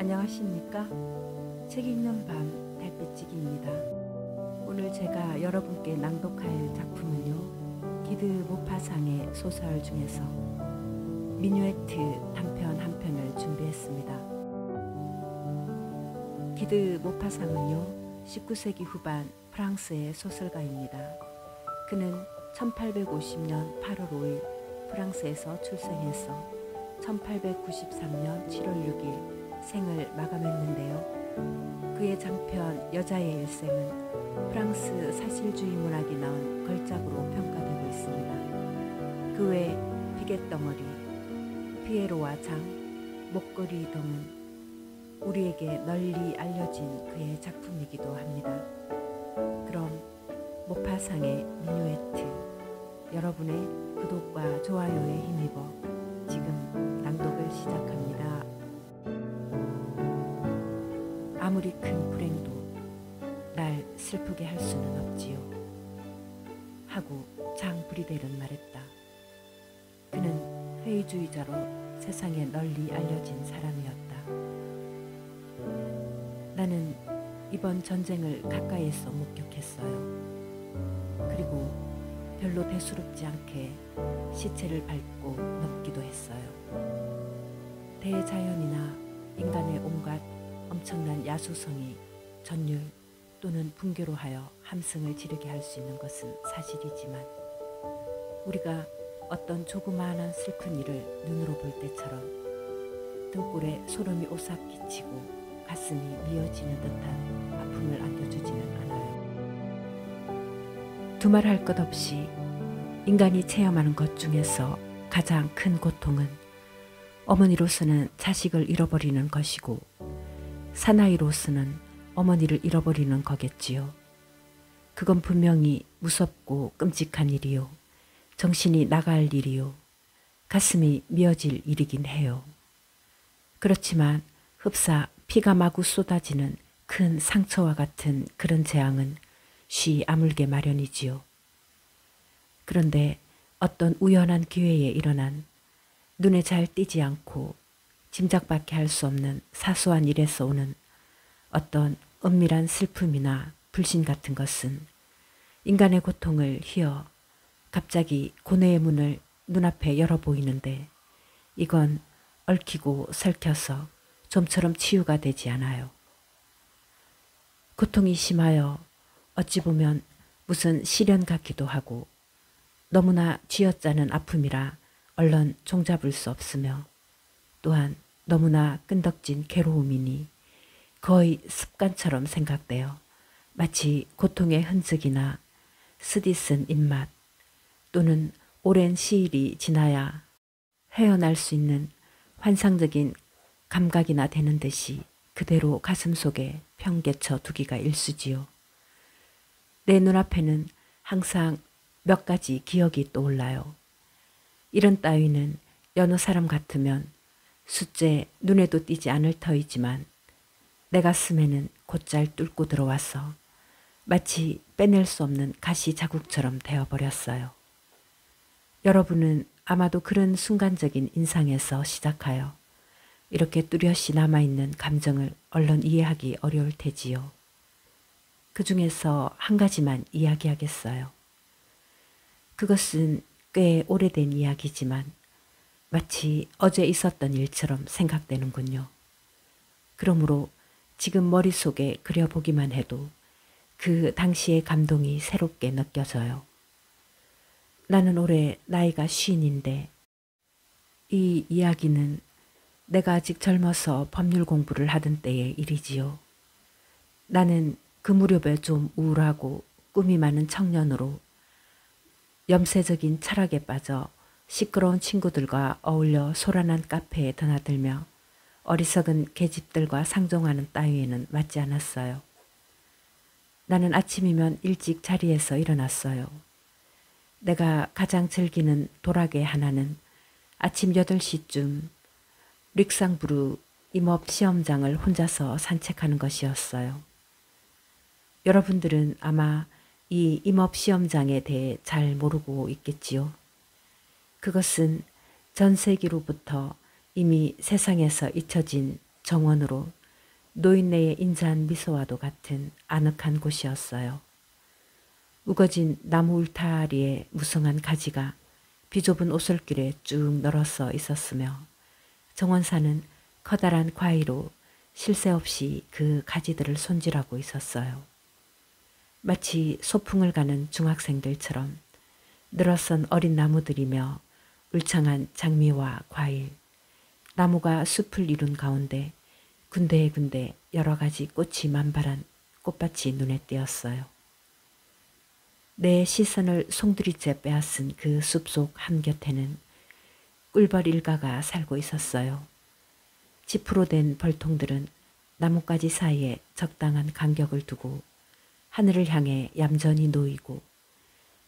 안녕하십니까? 책 읽는 밤 달빛지기입니다. 오늘 제가 여러분께 낭독할 작품은요, 기드 모파상의 소설 중에서 미뉴에트 단편 한 편을 준비했습니다. 기드 모파상은요, 19세기 후반 프랑스의 소설가입니다. 그는 1850년 8월 5일 프랑스에서 출생해서 1893년 7월 6일 생을 마감했는데요. 그의 장편 여자의 일생은 프랑스 사실주의 문학이 나온 걸작으로 평가되고 있습니다. 그 외 비갯덩어리, 피에로와 장, 목걸이 등은 우리에게 널리 알려진 그의 작품이기도 합니다. 그럼 모파상의 미뉴에트, 여러분의 구독과 좋아요에 힘입어 지금 낭독을 시작합니다. 아무리 큰 불행도 날 슬프게 할 수는 없지요. 하고 장 브리델은 말했다. 그는 회의주의자로 세상에 널리 알려진 사람이었다. 나는 이번 전쟁을 가까이에서 목격했어요. 그리고 별로 대수롭지 않게 시체를 밟고 넘기도 했어요. 대자연이나 인간의 온갖 엄청난 야수성이 전율 또는 붕괴로 하여 함성을 지르게 할 수 있는 것은 사실이지만, 우리가 어떤 조그마한 슬픈 일을 눈으로 볼 때처럼 등골에 소름이 오싹 끼치고 가슴이 미어지는 듯한 아픔을 안겨주지는 않아요. 두말할 것 없이 인간이 체험하는 것 중에서 가장 큰 고통은 어머니로서는 자식을 잃어버리는 것이고, 사나이로서는 어머니를 잃어버리는 거겠지요. 그건 분명히 무섭고 끔찍한 일이요, 정신이 나갈 일이요, 가슴이 미어질 일이긴 해요. 그렇지만 흡사 피가 마구 쏟아지는 큰 상처와 같은 그런 재앙은 쉬 아물게 마련이지요. 그런데 어떤 우연한 기회에 일어난 눈에 잘 띄지 않고 짐작밖에 할 수 없는 사소한 일에서 오는 어떤 은밀한 슬픔이나 불신 같은 것은 인간의 고통을 휘어 갑자기 고뇌의 문을 눈앞에 열어 보이는데, 이건 얽히고 설켜서 좀처럼 치유가 되지 않아요. 고통이 심하여 어찌 보면 무슨 시련 같기도 하고, 너무나 쥐어짜는 아픔이라 얼른 종잡을 수 없으며, 또한 너무나 끈덕진 괴로움이니 거의 습관처럼 생각되어 마치 고통의 흔적이나 쓰디쓴 입맛 또는 오랜 시일이 지나야 헤어날 수 있는 환상적인 감각이나 되는 듯이 그대로 가슴속에 평개쳐 두기가 일쑤지요. 내 눈앞에는 항상 몇 가지 기억이 떠올라요. 이런 따위는 여느 사람 같으면 숫제 눈에도 띄지 않을 터이지만 내 가슴에는 곧잘 뚫고 들어와서 마치 빼낼 수 없는 가시 자국처럼 되어버렸어요. 여러분은 아마도 그런 순간적인 인상에서 시작하여 이렇게 뚜렷이 남아있는 감정을 얼른 이해하기 어려울 테지요. 그 중에서 한 가지만 이야기하겠어요. 그것은 꽤 오래된 이야기지만 마치 어제 있었던 일처럼 생각되는군요. 그러므로 지금 머릿속에 그려보기만 해도 그 당시의 감동이 새롭게 느껴져요. 나는 올해 나이가 50인데 이 이야기는 내가 아직 젊어서 법률 공부를 하던 때의 일이지요. 나는 그 무렵에 좀 우울하고 꿈이 많은 청년으로 염세적인 철학에 빠져 시끄러운 친구들과 어울려 소란한 카페에 드나들며 어리석은 계집들과 상종하는 따위에는 맞지 않았어요. 나는 아침이면 일찍 자리에서 일어났어요. 내가 가장 즐기는 도락의 하나는 아침 8시쯤 릭상부르 임업 시험장을 혼자서 산책하는 것이었어요. 여러분들은 아마 이 임업 시험장에 대해 잘 모르고 있겠지요. 그것은 전 세기로부터 이미 세상에서 잊혀진 정원으로 노인네의 인자한 미소와도 같은 아늑한 곳이었어요. 우거진 나무 울타리에 무성한 가지가 비좁은 오솔길에 쭉 널어서 있었으며 정원사는 커다란 과위로 쉴 새 없이 그 가지들을 손질하고 있었어요. 마치 소풍을 가는 중학생들처럼 늘어선 어린 나무들이며 울창한 장미와 과일, 나무가 숲을 이룬 가운데 군데군데 여러 가지 꽃이 만발한 꽃밭이 눈에 띄었어요. 내 시선을 송두리째 빼앗은 그 숲속 한곁에는 꿀벌 일가가 살고 있었어요. 지프로 된 벌통들은 나뭇가지 사이에 적당한 간격을 두고 하늘을 향해 얌전히 놓이고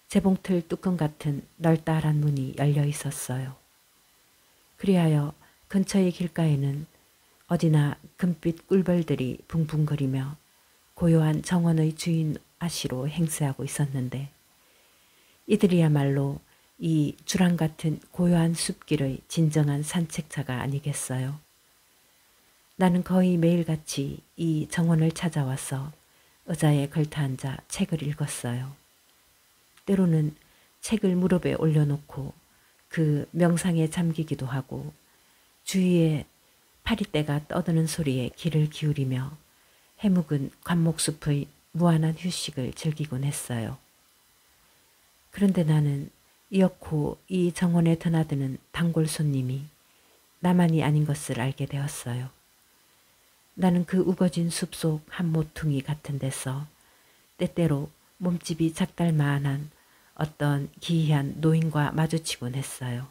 재봉틀 뚜껑 같은 널따란 문이 열려 있었어요. 그리하여 근처의 길가에는 어디나 금빛 꿀벌들이 붕붕거리며 고요한 정원의 주인 아시로 행세하고 있었는데 이들이야말로 이 주랑 같은 고요한 숲길의 진정한 산책자가 아니겠어요. 나는 거의 매일같이 이 정원을 찾아와서 의자에 걸터앉아 책을 읽었어요. 때로는 책을 무릎에 올려놓고 그 명상에 잠기기도 하고 주위에 파리떼가 떠드는 소리에 귀를 기울이며 해묵은 관목숲의 무한한 휴식을 즐기곤 했어요. 그런데 나는 이렇고 이 정원에 드나드는 단골 손님이 나만이 아닌 것을 알게 되었어요. 나는 그 우거진 숲속 한 모퉁이 같은 데서 때때로 몸집이 작달만한 어떤 기이한 노인과 마주치곤 했어요.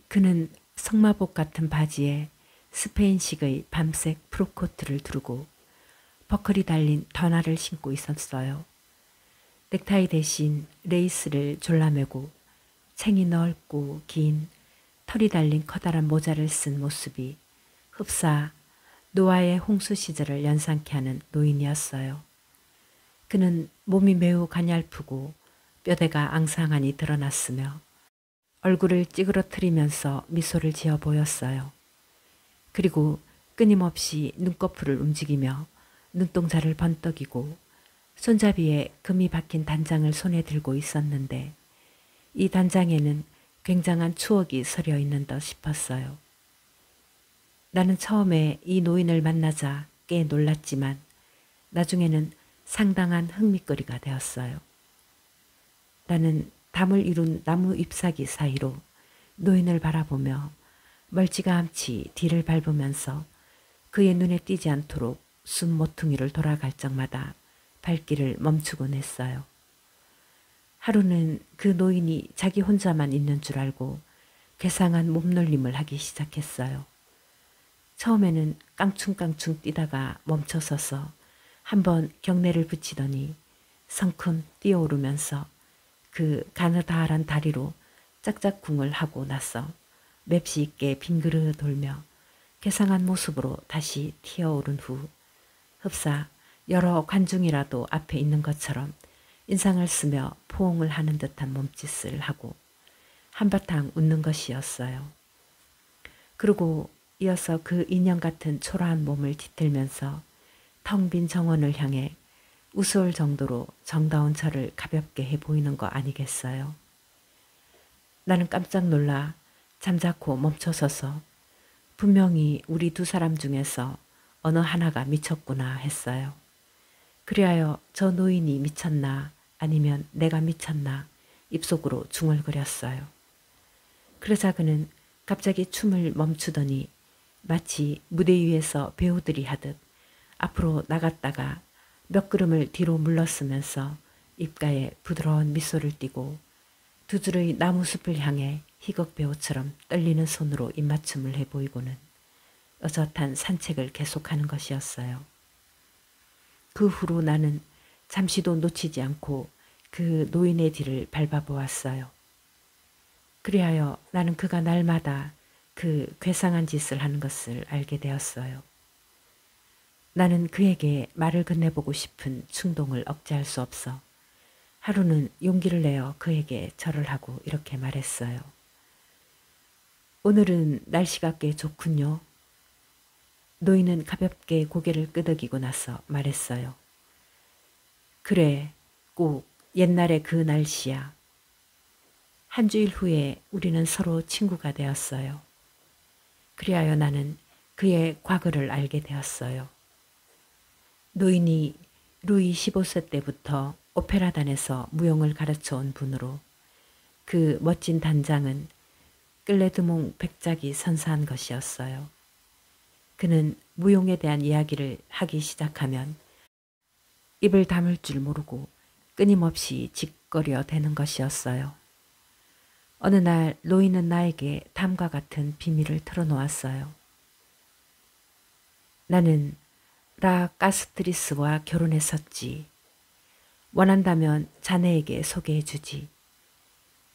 그는 성마복 같은 바지에 스페인식의 밤색 프로코트를 두르고 버클이 달린 더나를 신고 있었어요. 넥타이 대신 레이스를 졸라매고 챙이 넓고 긴 털이 달린 커다란 모자를 쓴 모습이 흡사 노아의 홍수 시절을 연상케 하는 노인이었어요. 그는 몸이 매우 가냘프고 뼈대가 앙상하니 드러났으며 얼굴을 찌그러뜨리면서 미소를 지어 보였어요. 그리고 끊임없이 눈꺼풀을 움직이며 눈동자를 번떡이고 손잡이에 금이 박힌 단장을 손에 들고 있었는데 이 단장에는 굉장한 추억이 서려 있는 듯 싶었어요. 나는 처음에 이 노인을 만나자 꽤 놀랐지만 나중에는 상당한 흥미거리가 되었어요. 나는 담을 이룬 나무 잎사귀 사이로 노인을 바라보며 멀찌감치 뒤를 밟으면서 그의 눈에 띄지 않도록 숲 모퉁이를 돌아갈 적마다 발길을 멈추곤 했어요. 하루는 그 노인이 자기 혼자만 있는 줄 알고 괴상한 몸놀림을 하기 시작했어요. 처음에는 깡충깡충 뛰다가 멈춰서서 한번 경례를 붙이더니 성큼 뛰어오르면서 그 가느다란 다리로 짝짝꿍을 하고 나서 맵시 있게 빙그르 돌며 괴상한 모습으로 다시 튀어오른 후 흡사 여러 관중이라도 앞에 있는 것처럼 인상을 쓰며 포옹을 하는 듯한 몸짓을 하고 한바탕 웃는 것이었어요. 그리고 이어서 그 인형 같은 초라한 몸을 뒤틀면서 텅 빈 정원을 향해 우스울 정도로 정다운 저를 가볍게 해 보이는 거 아니겠어요? 나는 깜짝 놀라 잠자코 멈춰서서 분명히 우리 두 사람 중에서 어느 하나가 미쳤구나 했어요. 그리하여 저 노인이 미쳤나 아니면 내가 미쳤나 입속으로 중얼거렸어요. 그러자 그는 갑자기 춤을 멈추더니 마치 무대 위에서 배우들이 하듯 앞으로 나갔다가 몇 걸음을 뒤로 물러서면서 입가에 부드러운 미소를 띠고 두 줄의 나무숲을 향해 희극 배우처럼 떨리는 손으로 입맞춤을 해 보이고는 어젓한 산책을 계속하는 것이었어요. 그 후로 나는 잠시도 놓치지 않고 그 노인의 뒤를 밟아보았어요. 그리하여 나는 그가 날마다 그 괴상한 짓을 하는 것을 알게 되었어요. 나는 그에게 말을 건네보고 싶은 충동을 억제할 수 없어 하루는 용기를 내어 그에게 절을 하고 이렇게 말했어요. 오늘은 날씨가 꽤 좋군요. 노인은 가볍게 고개를 끄덕이고 나서 말했어요. 그래, 꼭 옛날의 그 날씨야. 한 주일 후에 우리는 서로 친구가 되었어요. 그리하여 나는 그의 과거를 알게 되었어요. 노인이 루이 15세 때부터 오페라단에서 무용을 가르쳐 온 분으로 그 멋진 단장은 끌레드몽 백작이 선사한 것이었어요. 그는 무용에 대한 이야기를 하기 시작하면 입을 다물 줄 모르고 끊임없이 짓거려 대는 것이었어요. 어느 날 노인은 나에게 다음과 같은 비밀을 털어놓았어요. 나는 라 가스트리스와 결혼했었지. 원한다면 자네에게 소개해주지.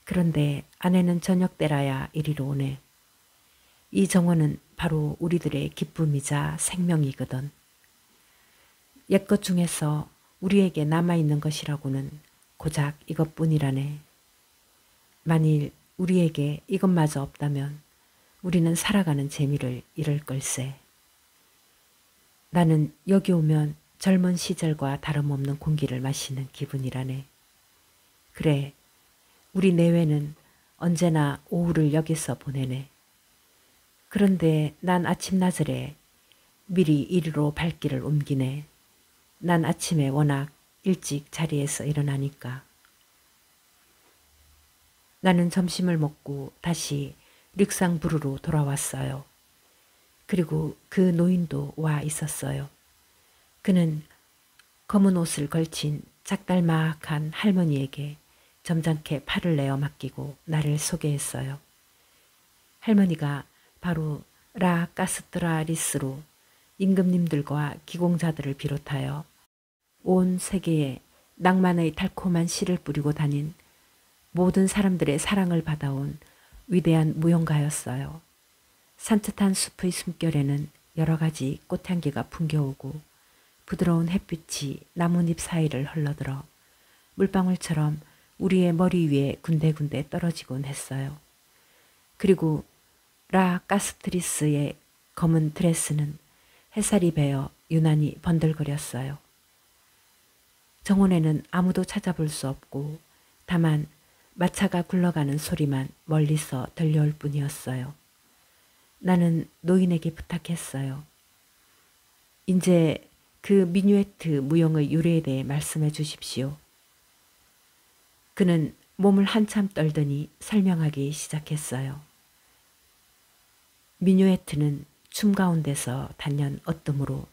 그런데 아내는 저녁 때라야 이리로 오네. 이 정원은 바로 우리들의 기쁨이자 생명이거든. 옛것 중에서 우리에게 남아있는 것이라고는 고작 이것뿐이라네. 만일 우리에게 이것마저 없다면 우리는 살아가는 재미를 잃을 걸세. 나는 여기 오면 젊은 시절과 다름없는 공기를 마시는 기분이라네. 그래, 우리 내외는 언제나 오후를 여기서 보내네. 그런데 난 아침나절에 미리 이리로 발길을 옮기네. 난 아침에 워낙 일찍 자리에서 일어나니까. 나는 점심을 먹고 다시 릭상부르로 돌아왔어요. 그리고 그 노인도 와 있었어요. 그는 검은 옷을 걸친 작달마악한 할머니에게 점잖게 팔을 내어 맡기고 나를 소개했어요. 할머니가 바로 라 가스트라리스로 임금님들과 기공자들을 비롯하여 온 세계에 낭만의 달콤한 씨를 뿌리고 다닌 모든 사람들의 사랑을 받아온 위대한 무용가였어요. 산뜻한 숲의 숨결에는 여러 가지 꽃향기가 풍겨오고 부드러운 햇빛이 나뭇잎 사이를 흘러들어 물방울처럼 우리의 머리 위에 군데군데 떨어지곤 했어요. 그리고 라 가스트리스의 검은 드레스는 햇살이 배어 유난히 번들거렸어요. 정원에는 아무도 찾아볼 수 없고 다만 마차가 굴러가는 소리만 멀리서 들려올 뿐이었어요. 나는 노인에게 부탁했어요. 이제 그 미뉴에트 무용의 유래에 대해 말씀해 주십시오. 그는 몸을 한참 떨더니 설명하기 시작했어요. 미뉴에트는 춤 가운데서 단연 어뜸으로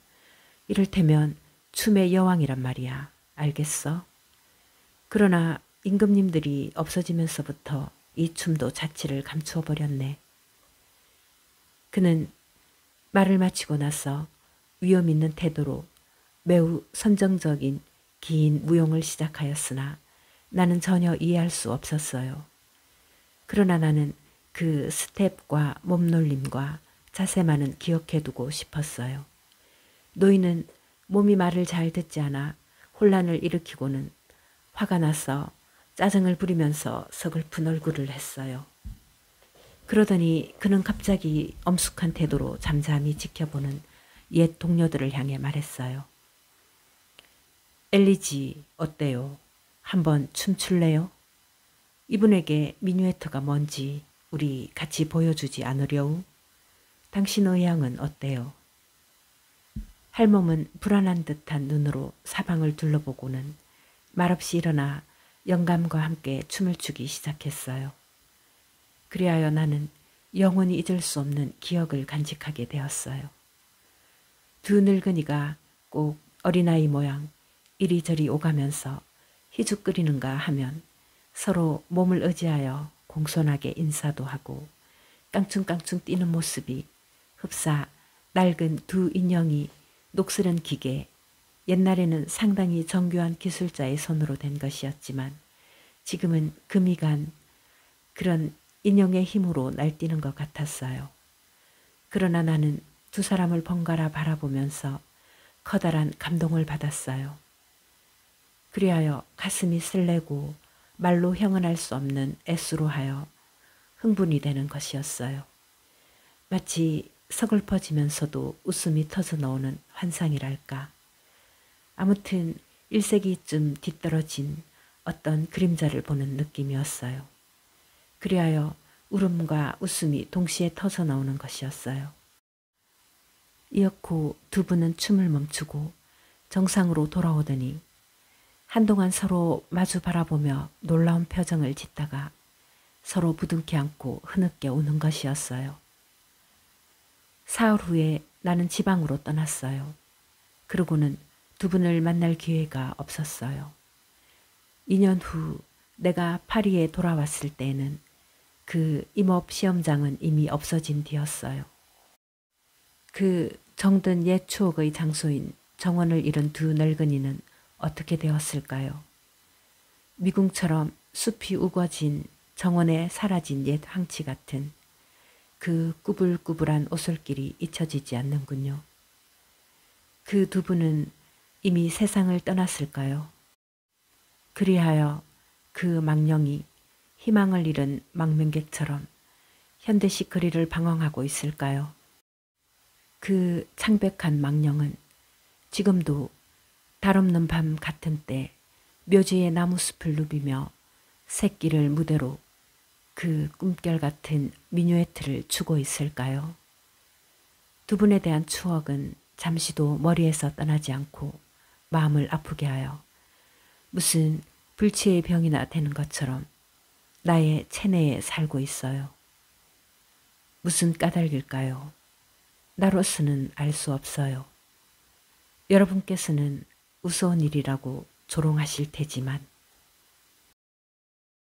이를테면 춤의 여왕이란 말이야. 알겠어? 그러나 임금님들이 없어지면서부터 이 춤도 자취를 감추어 버렸네. 그는 말을 마치고 나서 위험 있는 태도로 매우 선정적인 긴 무용을 시작하였으나 나는 전혀 이해할 수 없었어요. 그러나 나는 그 스텝과 몸놀림과 자세만은 기억해두고 싶었어요. 노인은 몸이 말을 잘 듣지 않아 혼란을 일으키고는 화가 나서 짜증을 부리면서 서글픈 얼굴을 했어요. 그러더니 그는 갑자기 엄숙한 태도로 잠잠히 지켜보는 옛 동료들을 향해 말했어요. 엘리지, 어때요? 한번 춤출래요? 이분에게 미뉴에트가 뭔지 우리 같이 보여주지 않으려우? 당신 의향은 어때요? 할멈은 불안한 듯한 눈으로 사방을 둘러보고는 말없이 일어나 영감과 함께 춤을 추기 시작했어요. 그리하여 나는 영원히 잊을 수 없는 기억을 간직하게 되었어요. 두 늙은이가 꼭 어린아이 모양 이리저리 오가면서 희죽거리는가 하면 서로 몸을 의지하여 공손하게 인사도 하고 깡충깡충 뛰는 모습이 흡사 낡은 두 인형이 녹슬은 기계, 옛날에는 상당히 정교한 기술자의 손으로 된 것이었지만 지금은 금이 간 그런 인형의 힘으로 날뛰는 것 같았어요. 그러나 나는 두 사람을 번갈아 바라보면서 커다란 감동을 받았어요. 그리하여 가슴이 설레고 말로 형언할 수 없는 애수로 하여 흥분이 되는 것이었어요. 마치 서글퍼지면서도 웃음이 터져 나오는 환상이랄까. 아무튼 1세기쯤 뒤떨어진 어떤 그림자를 보는 느낌이었어요. 그리하여 울음과 웃음이 동시에 터져 나오는 것이었어요. 이윽고 두 분은 춤을 멈추고 정상으로 돌아오더니 한동안 서로 마주 바라보며 놀라운 표정을 짓다가 서로 부둥켜 안고 흐느껴 우는 것이었어요. 사흘 후에 나는 지방으로 떠났어요. 그러고는 두 분을 만날 기회가 없었어요. 2년 후 내가 파리에 돌아왔을 때에는 그 임업 시험장은 이미 없어진 뒤였어요. 그 정든 옛 추억의 장소인 정원을 잃은 두 늙은이는 어떻게 되었을까요? 미궁처럼 숲이 우거진 정원에 사라진 옛 황치 같은 그 꾸불꾸불한 오솔길이 잊혀지지 않는군요. 그 두 분은 이미 세상을 떠났을까요? 그리하여 그 망령이 희망을 잃은 망명객처럼 현대식 거리를 방황하고 있을까요? 그 창백한 망령은 지금도 달없는 밤 같은 때 묘지의 나무숲을 누비며 새끼를 무대로 그 꿈결 같은 미뉴에트를 추고 있을까요? 두 분에 대한 추억은 잠시도 머리에서 떠나지 않고 마음을 아프게 하여 무슨 불치의 병이나 되는 것처럼 나의 체내에 살고 있어요. 무슨 까닭일까요? 나로서는 알 수 없어요. 여러분께서는 우스운 일이라고 조롱하실 테지만